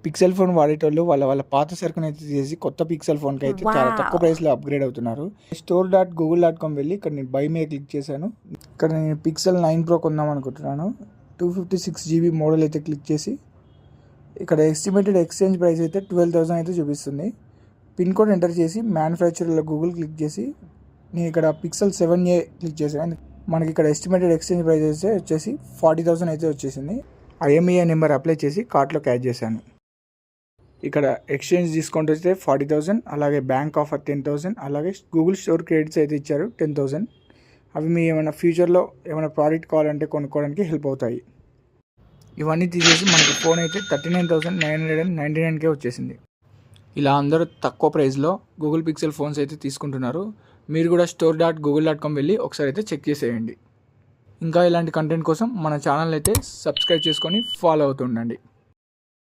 Pixel phone వాడేటోళ్ళు వాళ్ళ పాత సరుకుని అయితే తీసేసి కొత్త పిక్సెల్ ఫోన్కి అయితే చాలా తక్కువ ప్రైస్లో అప్గ్రేడ్ అవుతున్నారు. store.google.com వెళ్ళి ఇక్కడ నేను బై మీద క్లిక్ చేశాను. ఇక్కడ నేను పిక్సెల్ 9 Pro కొందాం అనుకుంటున్నాను. 256GB మోడల్ అయితే క్లిక్ చేసి ఇక్కడ ఎస్టిమేటెడ్ ఎక్స్చేంజ్ ప్రైస్ అయితే 12,000 అయితే చూపిస్తుంది. పిన్ కోడ్ ఎంటర్ చేసి మ్యానుఫ్యాక్చరర్లో గూగుల్ క్లిక్ చేసి నేను ఇక్కడ పిక్సెల్ 7a క్లిక్ చేశాను. మనకి ఇక్కడ ఎస్టిమేటెడ్ ఎక్స్చేంజ్ ప్రైస్ అయితే వచ్చేసి 40,000 అయితే వచ్చేసింది. IMEI నెంబర్ అప్లై చేసి కార్ట్లోకి యాడ్ చేశాను. ఇక్కడ ఎక్స్చేంజ్ డిస్కౌంట్ అయితే 40,000, అలాగే బ్యాంక్ ఆఫర్ 10,000, అలాగే గూగుల్ స్టోర్ క్రెడిట్స్ అయితే ఇచ్చారు 10,000. అవి మీ ఏమైనా ఫ్యూచర్లో ఏమైనా ప్రోడక్ట్ కావాలంటే కొనుక్కోవడానికి హెల్ప్ అవుతాయి. ఇవన్నీ తీసేసి మనకి ఫోన్ అయితే 39,999కే వచ్చేసింది. ఇలా అందరూ తక్కువ ప్రైస్లో గూగుల్ పిక్సెల్ ఫోన్స్ అయితే తీసుకుంటున్నారు. మీరు కూడా store.google.com వెళ్ళి ఒకసారి అయితే చెక్ చేసేయండి. ఇంకా ఇలాంటి కంటెంట్ కోసం మన ఛానల్ అయితే సబ్స్క్రైబ్ చేసుకొని ఫాలో అవుతుండండి.